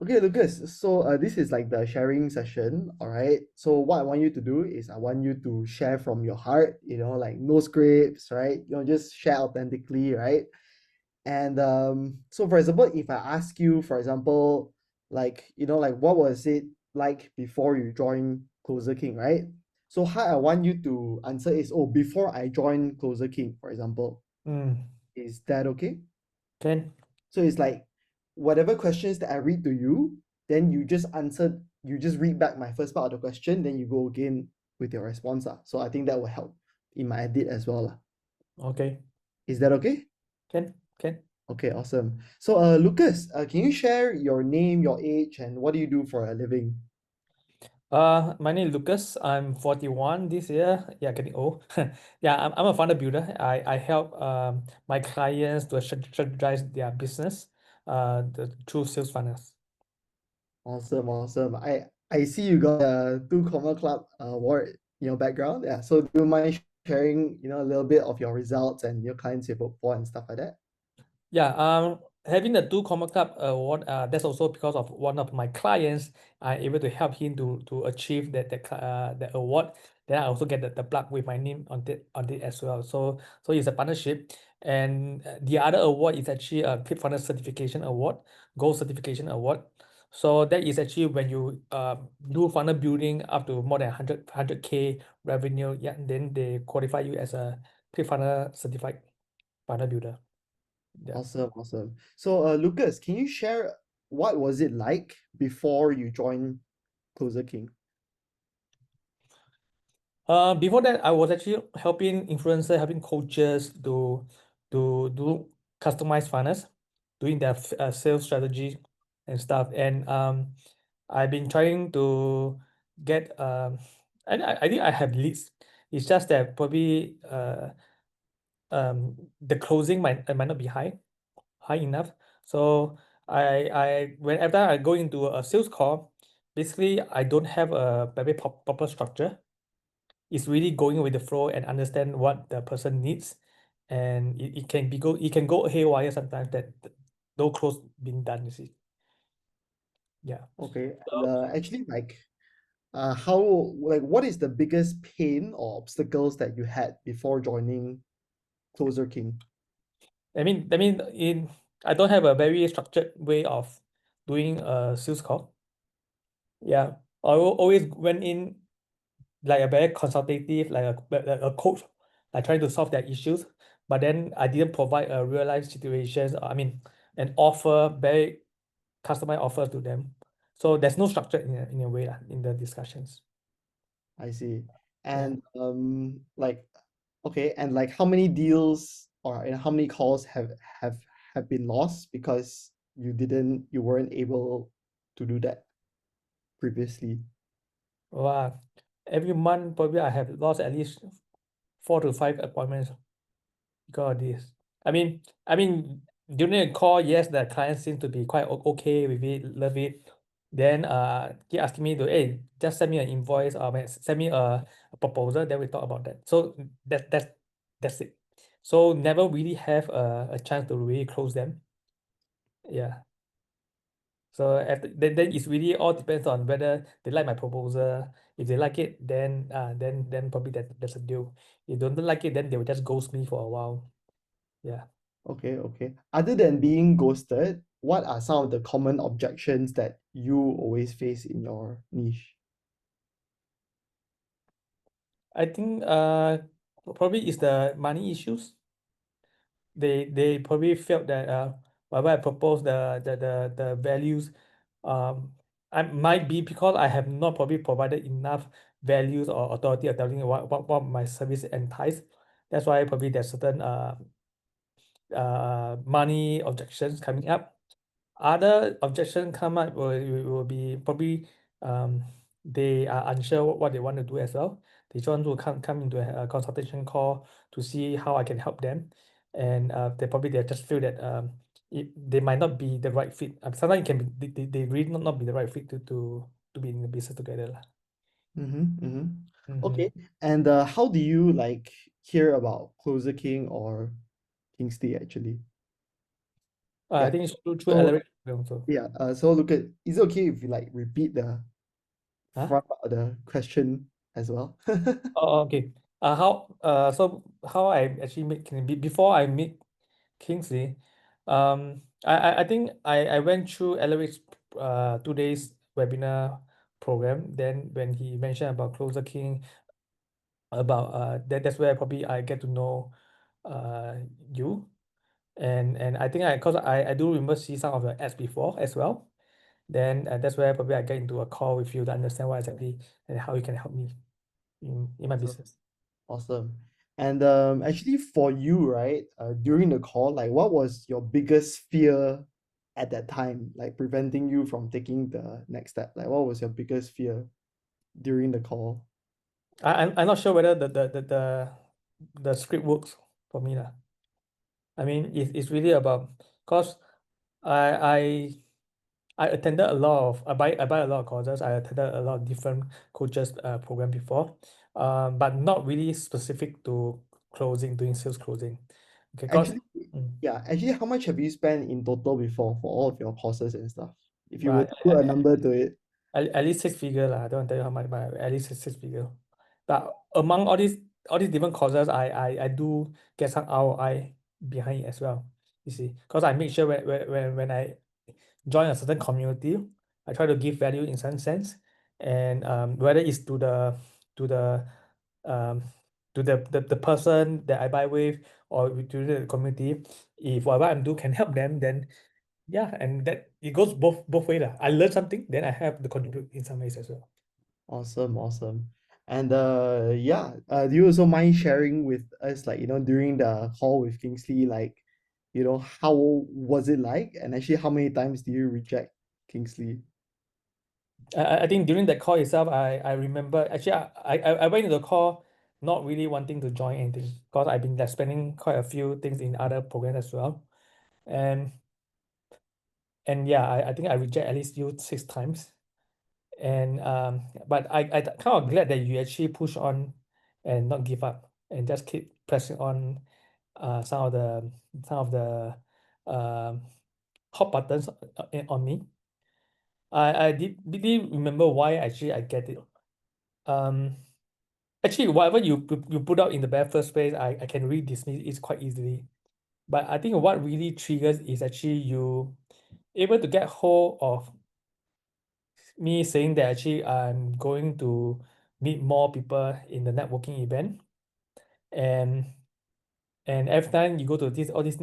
Okay, Lucas. So this is like the sharing session, all right? So what I want you to do is I want you to share from your heart, like no scripts, right? Just share authentically, right? And so for example, if I ask you, for example, like what was it like before you joined Closer King, right? So how I want you to answer is, oh, before I joined Closer King, for example. Mm, Is that okay? can. So it's like whatever questions that I read to you, then you just answer, you just read back my first part of the question, then you go again with your response. So I think that will help in my edit as well. Okay. Is that okay? Can. Okay, awesome. So Lucas, can you share your name, your age, and what do you do for a living? My name is Lucas. I'm 41 this year. Yeah, getting old. Yeah, I'm a founder builder. I help my clients to strategize their business through sales funnels. Awesome, awesome. I see you got a two comma club award in your background. Yeah. So do you mind sharing, a little bit of your results and your clients you work for and stuff like that? Yeah, having the two Comma Club award, that's also because of one of my clients. I'm able to help him to achieve that award. Then I also get the plug with my name on it as well. So it's a partnership. And the other award is actually a ClickFunnels certification award, gold certification award. So that is actually when you do funnel building up to more than 100K revenue, yeah, then they qualify you as a ClickFunnels certified funnel builder. Yeah. Awesome, awesome. So, Lucas, can you share what was it like before you joined Closer King? Before that, I was actually helping influencer, helping coaches to do customized funnels, doing their sales strategy and stuff. And I've been trying to get I think I have leads. It's just that probably the closing might not be high enough. So whenever I go into a sales call, basically I don't have a very proper structure. It's really going with the flow and understand what the person needs, and it can go haywire sometimes that no close being done, you see. Yeah. Okay, and So actually, like, how, like, what is the biggest pain or obstacles that you had before joining Closer King? I mean in I don't have a very structured way of doing a sales call. Yeah. Always went in like a very consultative, like a coach, like trying to solve their issues. But then I didn't provide a real life situations, I mean, an offer, very customized offer to them. So there's no structure in a way lah, in the discussions. I see. Yeah. And like, okay, and like, how many deals or how many calls have have been lost because you weren't able to do that previously? Wow. Every month probably I have lost at least 4 to 5 appointments because of this. I mean during a call, yes, the client seems to be quite okay with it, love it. Then keep asking me to, hey, just send me an invoice or send me a proposal, then we talk about that. So that's it. So never really have a chance to really close them. Yeah. So then it's really all depends on whether they like my proposal. If they like it, then probably that's a deal. If they don't like it, then they will just ghost me for a while. Yeah. Okay, okay. Other than being ghosted, what are some of the common objections that you always face in your niche? I think probably is the money issues. They probably felt that whatever I propose, the values, I might be because I have not probably provided enough values or authority of telling what my service entice. That's why probably there's certain money objections coming up. Other objection come up will be probably they are unsure what they want to do as well. They just want to come into a consultation call to see how I can help them, and they just feel that they might not be the right fit. Sometimes it can be they really not be the right fit to be in the business together lah. Mm-hmm, mm-hmm. Mm-hmm. Okay, and how do you hear about Closer King or Kingsley actually? I Yeah. think it's through So Ellery also. yeah, so look at, is it okay if you like repeat the Huh? front of the question as well? Okay. How I actually meet Kingsley before I meet Kingsley, I think I went through Elleric's 2 days webinar program. Then when he mentioned about Closer King, about that's where probably I get to know uh you. And I think cause I do remember see some of the ads before as well. Then that's where probably I get into a call with you to understand what exactly and how you can help me in my Awesome. business. Awesome. And actually for you, right, during the call, like what was your biggest fear at that time, like preventing you from taking the next step? Like what was your biggest fear during the call? I'm not sure whether the script works for me lah. I mean, it's really about because I I attended a lot of I buy a lot of courses. I attended a lot of different coaches program before, but not really specific to closing, doing sales closing. Okay, because Actually, yeah, actually, how much have you spent in total before for all of your courses and stuff? If you were right, to put a number to it. at least six figure lah. I don't want to tell you how much, but at least six figure. But among all these different courses, I do get some ROI behind it as well. You see, because I make sure when I join a certain community, I try to give value in some sense, and whether it's to the um the person that I buy with or to the community, if whatever I'm do can help them, then yeah, and that it goes both way lah. I learn something, then I have to contribute in some ways as well. Awesome, awesome. And yeah, do you also mind sharing with us, like, during the call with Kingsley, like, how was it like? And actually, how many times do you reject Kingsley? I think during that call itself, I remember actually I went into the call not really wanting to join anything because I've been like spending quite a few things in other programs as well, and yeah, I think I reject at least you 6 times, and but I kind of glad that you actually push on and not give up and just keep pressing on some of the um hot buttons on me. I did really remember why actually I get it. Um, Actually, whatever you put out in the very first place, I can read dismiss it quite easily. But I think what really triggers is actually you able to get hold of me saying that actually I'm going to meet more people in the networking event. And every time you go to this all these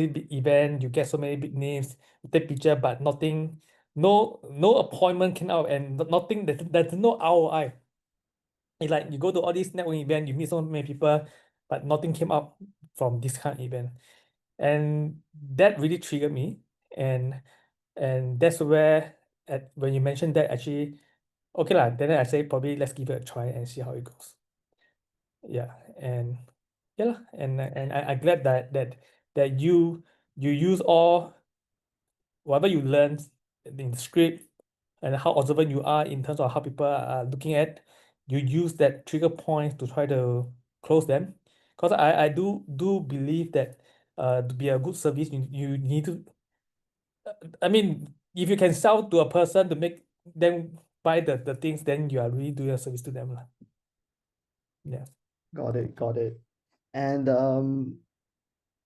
big event, you get so many big names, you take picture, but nothing, no appointment came out and nothing, there's no ROI. It's like you go to all these networking event, you meet so many people, but nothing came up from this kind of event. And that really triggered me. And that's where when you mentioned that actually, okay lah, then I say probably let's give it a try and see how it goes. Yeah. And yeah lah, and I'm glad that you use all whatever you learned in the script and how observant you are in terms of how people are looking at, you use that trigger point to try to close them. Because I do believe that to be a good service, you need to, I mean, if you can sell to a person to make them buy the things, then you are really doing a service to them lah. Yeah. Got it, got it. And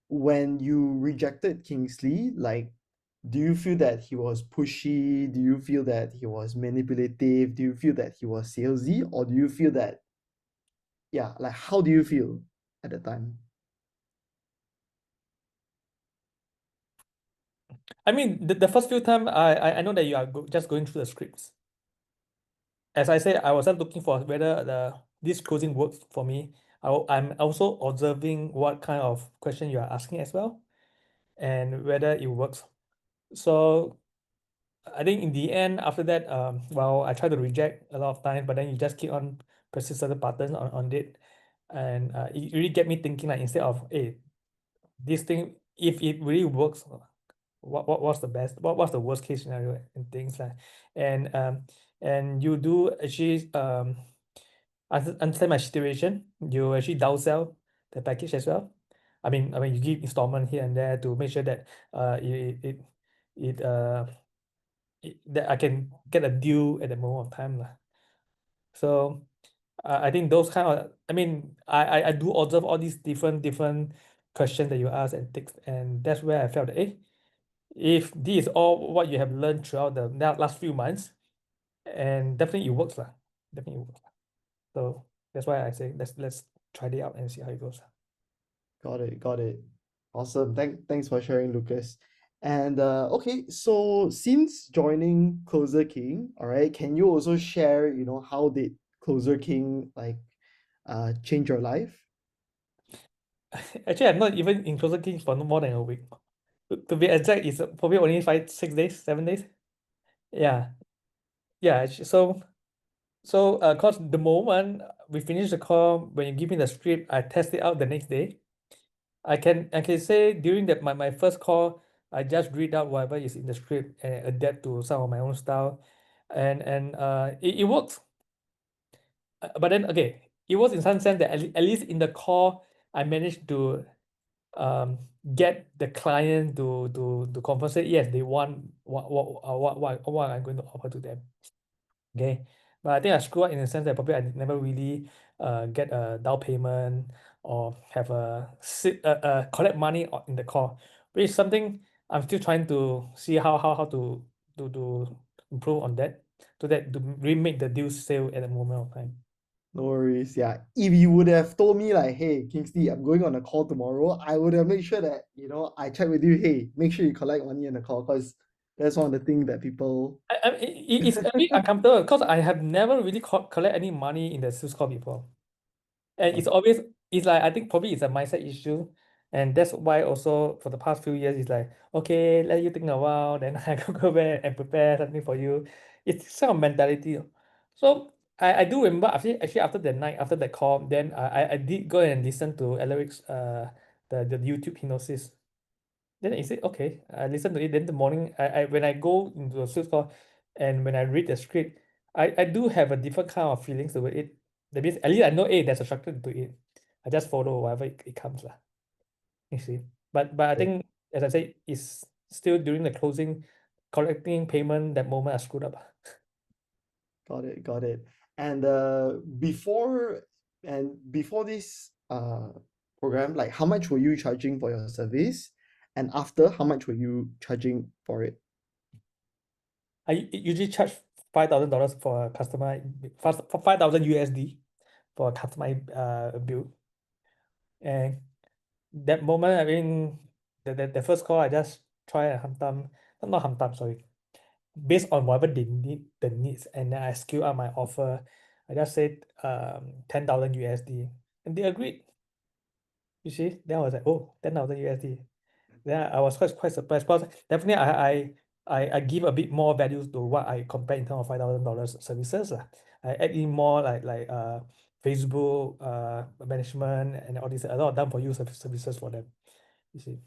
when you rejected Kingsley, like, do you feel that he was pushy? Do you feel that he was manipulative? Do you feel that he was salesy? Or do you feel that, yeah, like, how do you feel at the time? I mean, the first few time I know that you are just going through the scripts. As I said, I was not looking for whether this closing works for me. I'm also observing what kind of question you are asking as well, and whether it works. So I think in the end, after that, well, I try to reject a lot of times, but then you just keep on pressing certain buttons on it, and it really get me thinking like instead of hey, this thing, if it really works, what's the best, what's the worst case scenario and things like, and you do actually understand my situation. You actually downsell the package as well. I mean, you give installment here and there to make sure that it that I can get a deal at the moment of time lah. So I think those kind of, I mean, I do observe all these different questions that you ask and things, and that's where I felt that, if this is all what you have learned throughout the last few months, and definitely it works lah, definitely it works. So that's why I say let's try it out and see how it goes. Got it, got it. Awesome. Thanks for sharing, Lucas. And okay, so since joining Closer King, all right, can you also share, how did Closer King like change your life? Actually, I'm not even in Closer King for no more than a week. To be exact, it's probably only 5, 6 days, 7 days. Yeah, yeah. So, cause the moment we finish the call, when you give me the script, I test it out the next day. I can say during that my first call, I just read out whatever is in the script and adapt to some of my own style, and it works. But then okay, it was in some sense that at least in the call, I managed to um get the client to compensate. Yes, they want what I'm going to offer to them. Okay, but I think I screw up in the sense that probably I never really get a down payment or have a collect money in the call, which is something I'm still trying to see how to improve on that, so that to remake the deal sale at the moment of time. No worries. Yeah. If you would have told me like, hey, Kingsley, I'm going on a call tomorrow, I would have made sure that, I check with you, hey, make sure you collect money in the call, because that's one of the things that people It's a bit uncomfortable because I have never really collect any money in the sales call before. And it's always, it's like, I think probably it's a mindset issue. And that's why also for the past few years, it's like, okay, let you think a while, then I go back and prepare something for you. It's some of mentality. So I do remember actually after that night, after that call, then I did go and listen to Alaric's the YouTube hypnosis. Then he said, okay, I listened to it. Then the morning, I when I go into a sales call and when I read the script, I do have a different kind of feelings with it. That means at least I know, there's a structure to it. I just follow whatever it comes lah. You see. But I think, as I say, it's still during the closing, collecting payment, that moment I screwed up. got it, got it. And before this program, like how much were you charging for your service? And after, how much were you charging for it? I usually charge $5,000 for a customer, for 5,000 USD for a customer bill. And that moment, I mean, the first call, I just try and hantam, not hantam, sorry, based on whatever they need, the needs, and then I scale up my offer. I just said 10,000 USD, and they agreed. You see, then I was like, oh, 10,000 USD. Then I was quite surprised, because definitely I give a bit more value to what I compare in terms of $5,000 services lah. I add in more like Facebook management and all this, a lot of done for you services for them. You see.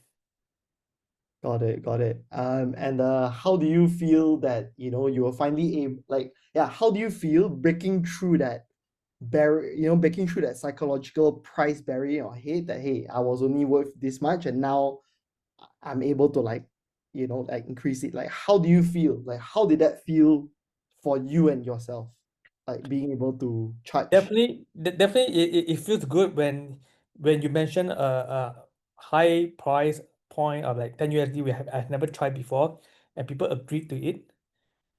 Got it, got it. And how do you feel that, you were finally able, like, yeah, how do you feel breaking through that barrier, breaking through that psychological price barrier in your head that, hey, I was only worth this much and now I'm able to like, like increase it. Like, how do you feel? Like, how did that feel for you and yourself? Like being able to charge. Definitely, it feels good when you mention a high price point of like 10 USD I've never tried before, and people agreed to it.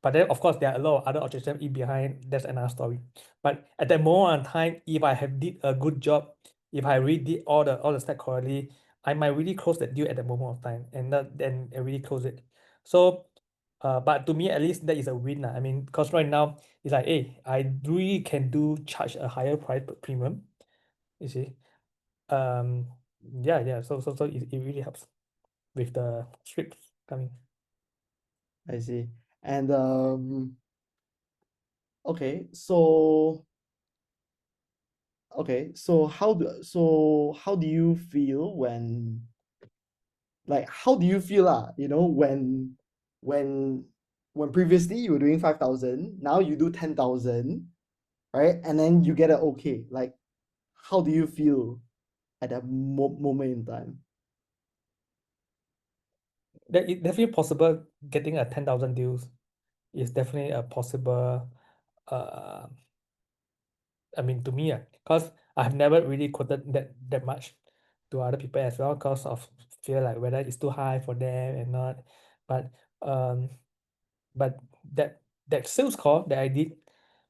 But then, of course, there are a lot of other objections in behind. That's another story. But at that moment in time, if I have did a good job, if I really did all the steps correctly, I might really close that deal at the moment of time, and then I really close it. So, but to me, at least that is a win lah. I mean, because right now it's like, hey, I really can charge a higher price premium. You see, um, yeah. So it really helps with the scripts coming. I see. And okay, so how do you feel when, like, how do you feel when when previously you were doing 5,000, now you do 10,000, right? And then you get an okay. Like, how do you feel? at that moment in time? That it's definitely possible getting a 10,000 deals is definitely a possible, uh, I mean, to me, because I have never really quoted that much to other people as well, because of fear like whether it's too high for them and not. But um, but that sales call that I did,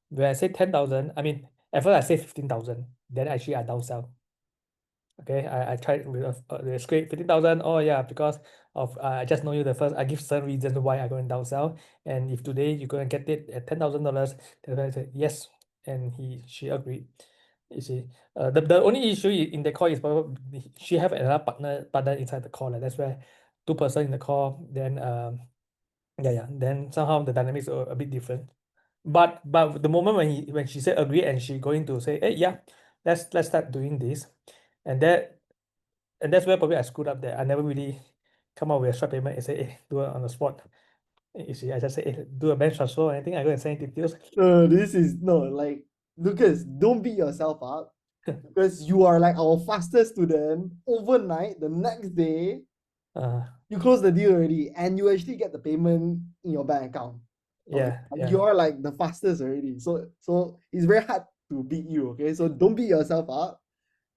where I say 10,000, I mean, at first I say 15,000, then actually I downsell. Okay, I tried with the script 15,000. Oh yeah, because of I just know you the first. I give certain reasons why I go and downsell, and if today you're gonna get it at $10,000, then I said yes, and she agreed. You see, the only issue in the call is probably she have another partner inside the call. Like that's where two-person in the call. Then yeah, then somehow the dynamics are a bit different. But the moment when she said agree and she going to say, hey yeah, let's start doing this, and that's where probably I screwed up there. I never really come up with a short payment and say, hey, do it on the spot. You see, I just say, hey, do a bank transfer or anything. I go and send details. This is no like Lucas, don't beat yourself up because you are like our fastest student. Overnight, the next day, Uh, you close the deal already, and you actually get the payment in your bank account. Okay, yeah. you are like the fastest already. So it's very hard to beat you. Okay, so don't beat yourself up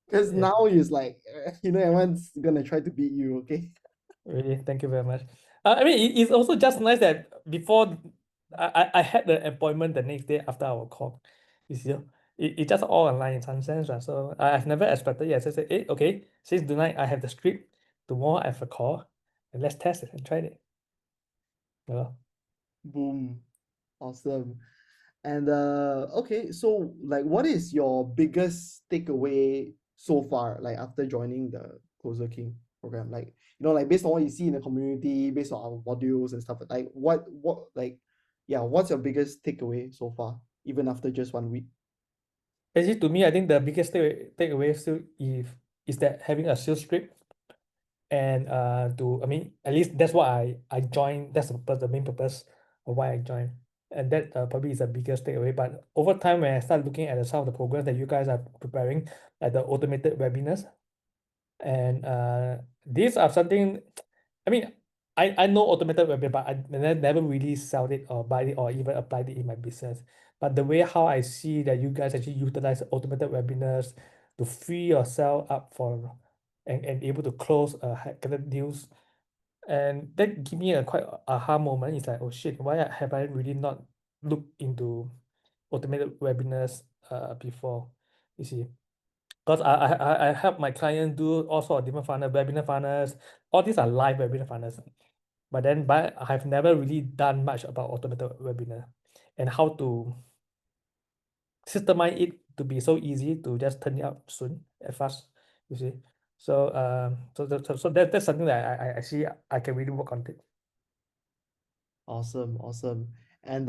because Yeah, now it's like everyone's gonna try to beat you. Okay. really. Thank you very much. I mean, it's also just nice that before I had the appointment the next day after our call. You see, it just all online in some sense. Right? So I've never expected. Yes, I said, hey, okay, since tonight I have the script, tomorrow I have a call, and let's test it and try it. Yeah. Boom. Awesome. And okay, so like what is your biggest takeaway so far, like after joining the Closer King program? Like, like based on what you see in the community, based on our modules and stuff, like what like yeah, what's your biggest takeaway so far, even after just 1 week? Actually, to me, I think the biggest takeaway still is that having a sales script and I mean, at least that's what I joined. That's the main purpose of why I joined, and that probably is the biggest takeaway. But over time, when I start looking at some of the programs that you guys are preparing, like the automated webinars, and these are something. I mean, I know automated webinar, but I never really sell it or buy it or even applied it in my business. But the way how I see that you guys actually utilize automated webinars to free yourself up for and able to close deals, and that give me a quite aha moment. It's like, oh shit, why have I really not looked into automated webinars before? You see, because I help my clients do all sort of different funnel, webinar funnels. All these are live webinar funnels. But I have never really done much about automated webinar and how to systemize it to be so easy to just turn it out soon and fast. You see, so that's something that I see I can really work on it. Awesome, awesome. And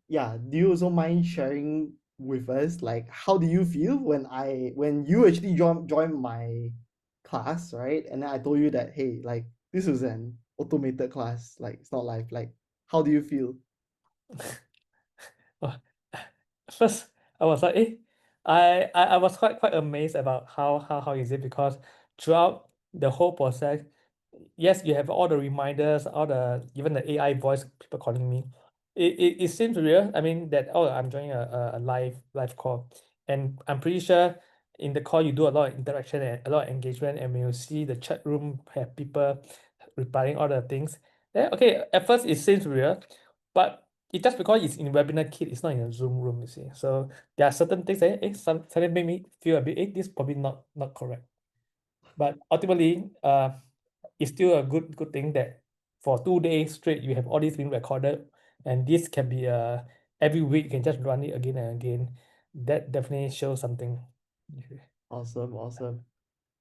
yeah, do you also mind sharing with us like how do you feel when you actually join my class, right? And then I told you that hey, like this was an automated class, like it's not live. Like how do you feel? Oh, first, I was like, eh, I was quite amazed about how is it, because throughout the whole process, yes, you have all the reminders, all the even the AI voice people calling me. It seems real. I mean that, oh, I'm joining a live call, and I'm pretty sure in the call you do a lot of interaction and a lot of engagement, and when you see the chat room have people replying all the things, then okay, at first it seems real, but it just because it's in webinar kit, it's not in a Zoom room, you see. So there are certain things that suddenly make me feel a bit, this is probably not correct. But ultimately, it's still a good thing that for 2 days straight you have all these being recorded, and this can be every week you can just run it again and again. That definitely shows something. Awesome, awesome.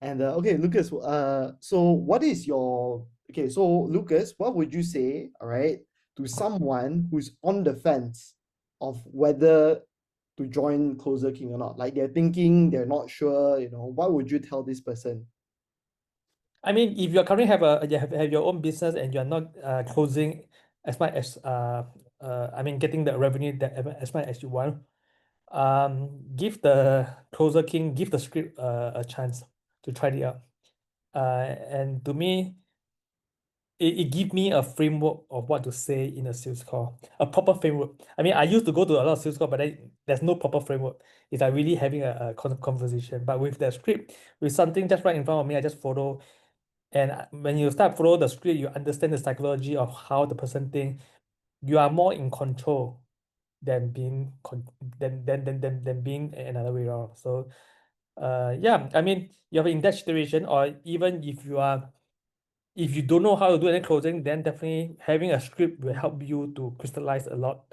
And okay, Lucas, so what is your okay, so Lucas, what would you say, all right, to someone who's on the fence of whether to join Closer King or not? Like they're thinking, they're not sure, what would you tell this person? I mean, if you currently have your own business and you're not closing as much as I mean getting the revenue that as much as you want, give the Closer King, give the script a chance. to try it out. And to me, it give me a framework of what to say in a sales call, a proper framework. I mean, I used to go to a lot of sales call, but then there's no proper framework. It's like really having a conversation. But with the script, with something just right in front of me, I just follow. And when you start follow the script, you understand the psychology of how the person think. You are more in control than being than being another way around. So, yeah, I mean, you're in that situation, or even if you don't know how to do any closing, then definitely having a script will help you to crystallize a lot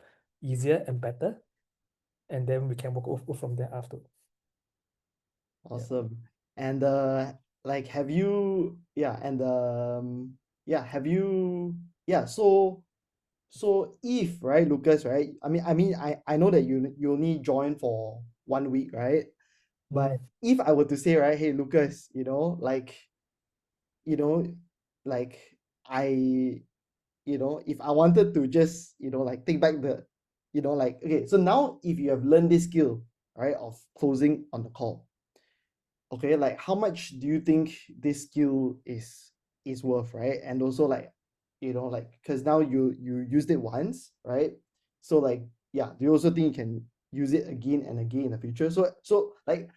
easier and better. And then we can work from there after. Yeah. Awesome. And like have you yeah, and yeah, have you yeah, so if right, Lucas, right? I know that you only joined for 1 week, right? But Mm. if I were to say, right, hey Lucas, you know, like I if I wanted to just, like take back the, like, okay, so now if you have learned this skill, right, of closing on the call, okay, like how much do you think this skill is worth, right? And also like, like because now you used it once, right? So like, yeah, do you also think you can use it again and again in the future? So like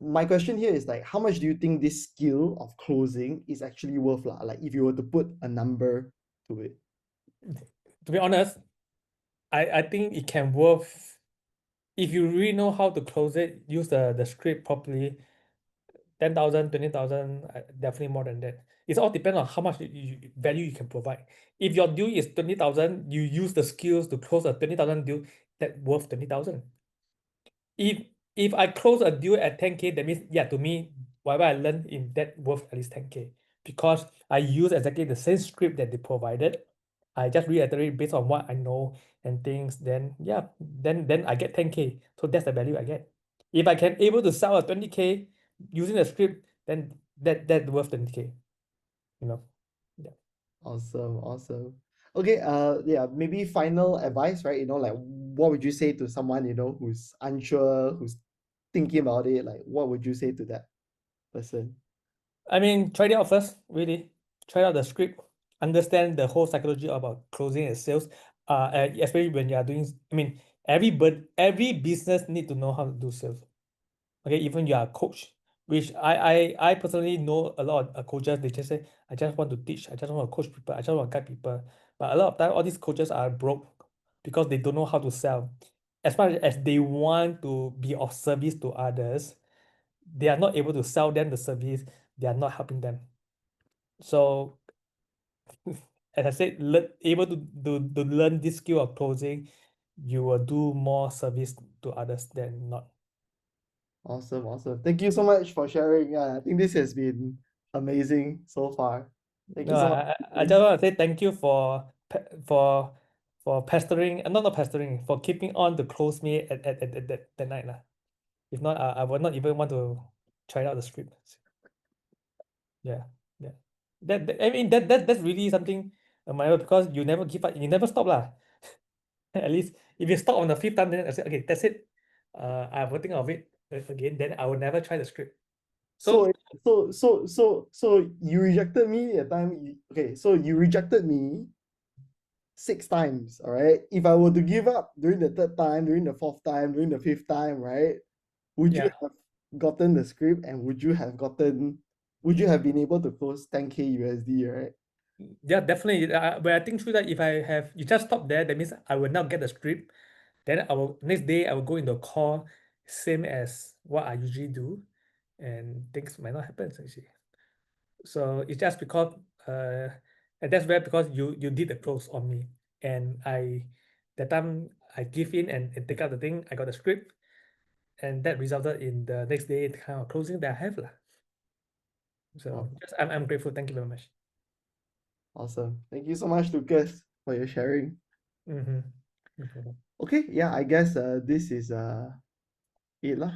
my question here is like, how much do you think this skill of closing is actually worth lah? Like if you were to put a number to it. To be honest, I think it can worth if you really know how to close it, use the script properly. 10,000, 20,000, definitely more than that. It's all depend on how much value you can provide. If your deal is 20,000, you use the skills to close a 20,000 deal that worth 20,000. If I close a deal at 10K, that means, yeah, to me, whatever I learned in that worth at least 10K, because I use exactly the same script that they provided. I just reiterate based on what I know and things, then yeah, then I get 10K. So that's the value I get. If I can able to sell a 20K using the script, then that's worth 20K, you know. Yeah. Awesome, awesome. Okay, yeah, maybe final advice, right? Like what would you say to someone, who's unsure, who's thinking about it? Like, what would you say to that person? I mean, try it out first, really. Try out the script, understand the whole psychology about closing and sales. Especially when you are doing, I mean, every business need to know how to do sales. Okay, even you are a coach, which I personally know a lot of coaches, they just say, I just want to teach, I just want to coach people, I just want to guide people. But a lot of time, all these coaches are broke because they don't know how to sell. As much as they want to be of service to others, they are not able to sell them the service, they are not helping them. So as I said, able to learn this skill of closing, you will do more service to others than not. Awesome, awesome. Thank you so much for sharing. Yeah, I think this has been amazing so far. Thank you No, so much, I Lucas. just want to say thank you for pestering, not pestering, for keeping on to close me at that night lah. If not, I would not even want to try out the script. Yeah, yeah. I mean that's really something admirable because you never give up, you never stop lah. At least if you stop on the fifth time, then I say, okay, that's it. I will think of it again. Then I will never try the script. So So so you rejected me at time. Okay, so you rejected me 6 times. All right. If I were to give up during the third time, during the fourth time, during the fifth time, right? Would you yeah, have gotten the script and would you have been able to close 10K USD, right? yeah, definitely. When I think through that, if I have you just stop there, that means I will not get the script. Then I will next day I will go into a call, same as what I usually do, and things might not happen actually. So it's just because and that's where because you did the close on me, and that time I give in and take out the thing, I got the script, and that resulted in the next day the kind of closing that I have lah. So Aw- just I'm grateful. Thank you very much. Awesome. Thank you so much, Lucas, for your sharing. Mm-hmm. No problem. Okay, yeah, I guess this is it lah.